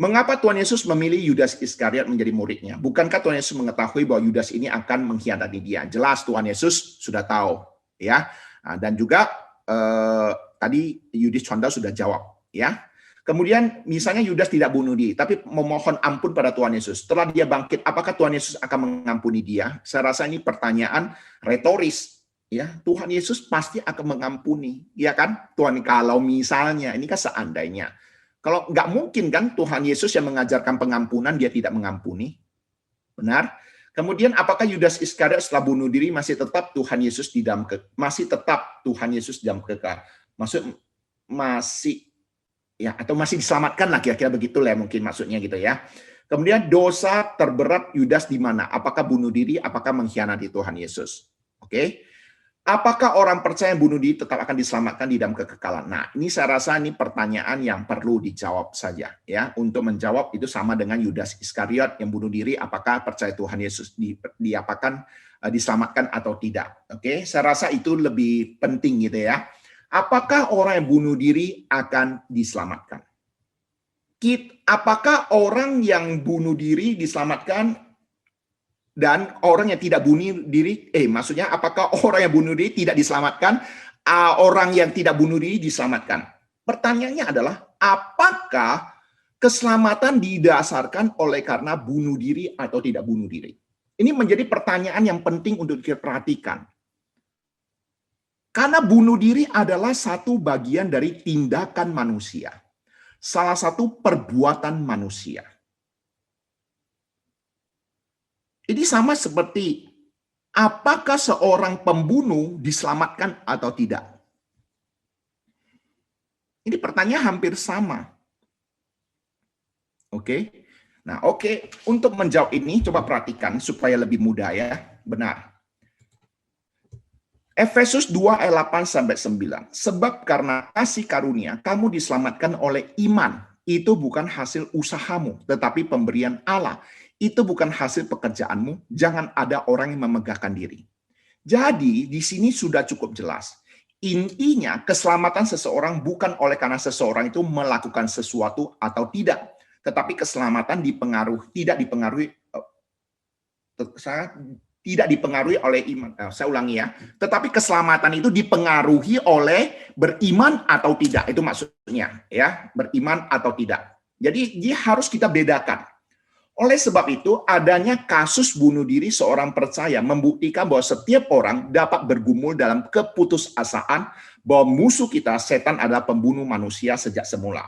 Mengapa Tuhan Yesus memilih Yudas Iskariot menjadi muridnya? Bukankah Tuhan Yesus mengetahui bahwa Yudas ini akan mengkhianati dia? Jelas Tuhan Yesus sudah tahu, ya. Dan juga tadi Yudis Conda sudah jawab, ya. Kemudian misalnya Yudas tidak bunuh diri, tapi memohon ampun pada Tuhan Yesus. Setelah dia bangkit, apakah Tuhan Yesus akan mengampuni dia? Saya rasa ini pertanyaan retoris, ya. Tuhan Yesus pasti akan mengampuni, ya kan? Tuhan, kalau misalnya ini kan seandainya. Kalau nggak mungkin kan Tuhan Yesus yang mengajarkan pengampunan, dia tidak mengampuni. Benar? Kemudian apakah Yudas Iskariot setelah bunuh diri masih tetap Tuhan Yesus di dalam kekal? Masih ya, atau masih diselamatkan lah, kira-kira begitulah mungkin maksudnya gitu ya. Kemudian dosa terberat Yudas di mana? Apakah bunuh diri, apakah mengkhianati Tuhan Yesus? Oke. Apakah orang percaya bunuh diri tetap akan diselamatkan di dalam kekekalan? Nah, ini saya rasa ini pertanyaan yang perlu dijawab saja, ya. Untuk menjawab itu sama dengan Yudas Iskariot yang bunuh diri, apakah percaya Tuhan Yesus diapakan diselamatkan atau tidak? Oke, saya rasa itu lebih penting gitu ya. Apakah orang yang bunuh diri akan diselamatkan? Apakah orang yang bunuh diri diselamatkan? Dan orang yang tidak bunuh diri, maksudnya apakah orang yang bunuh diri tidak diselamatkan, orang yang tidak bunuh diri diselamatkan? Pertanyaannya adalah, apakah keselamatan didasarkan oleh karena bunuh diri atau tidak bunuh diri? Ini menjadi pertanyaan yang penting untuk diperhatikan. Karena bunuh diri adalah satu bagian dari tindakan manusia. Salah satu perbuatan manusia. Ini sama seperti apakah seorang pembunuh diselamatkan atau tidak? Ini pertanyaan hampir sama. Oke. Nah, untuk menjawab ini coba perhatikan supaya lebih mudah ya. Benar. Efesus 2 ayat 8 sampai 9. Sebab karena kasih karunia kamu diselamatkan oleh iman. Itu bukan hasil usahamu, tetapi pemberian Allah. Itu bukan hasil pekerjaanmu, jangan ada orang yang memegahkan diri. Jadi, di sini sudah cukup jelas. Intinya, keselamatan seseorang bukan oleh karena seseorang itu melakukan sesuatu atau tidak, tetapi keselamatan tidak dipengaruhi oleh iman. Saya ulangi ya. Tetapi keselamatan itu dipengaruhi oleh beriman atau tidak. Itu maksudnya, ya, beriman atau tidak. Jadi, dia harus kita bedakan. Oleh sebab itu, adanya kasus bunuh diri seorang percaya membuktikan bahwa setiap orang dapat bergumul dalam keputusasaan bahwa musuh kita, setan, adalah pembunuh manusia sejak semula.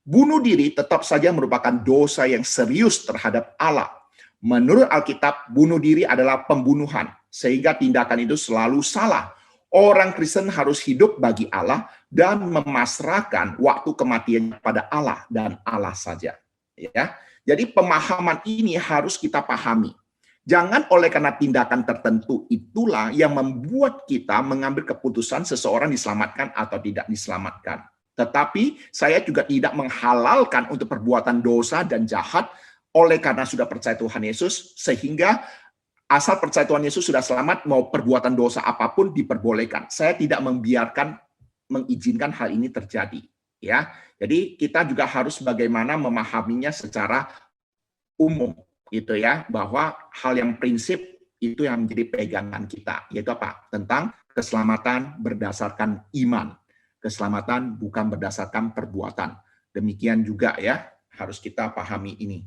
Bunuh diri tetap saja merupakan dosa yang serius terhadap Allah. Menurut Alkitab, bunuh diri adalah pembunuhan, sehingga tindakan itu selalu salah. Orang Kristen harus hidup bagi Allah dan memasrahkan waktu kematian pada Allah dan Allah saja. Ya. Jadi pemahaman ini harus kita pahami. Jangan oleh karena tindakan tertentu itulah yang membuat kita mengambil keputusan seseorang diselamatkan atau tidak diselamatkan. Tetapi saya juga tidak menghalalkan untuk perbuatan dosa dan jahat oleh karena sudah percaya Tuhan Yesus, sehingga asal percaya Tuhan Yesus sudah selamat, mau perbuatan dosa apapun diperbolehkan. Saya tidak mengizinkan hal ini terjadi. Ya, jadi kita juga harus bagaimana memahaminya secara umum, gitu ya, bahwa hal yang prinsip itu yang menjadi pegangan kita, yaitu apa? Tentang keselamatan berdasarkan iman, keselamatan bukan berdasarkan perbuatan. Demikian juga ya, harus kita pahami ini.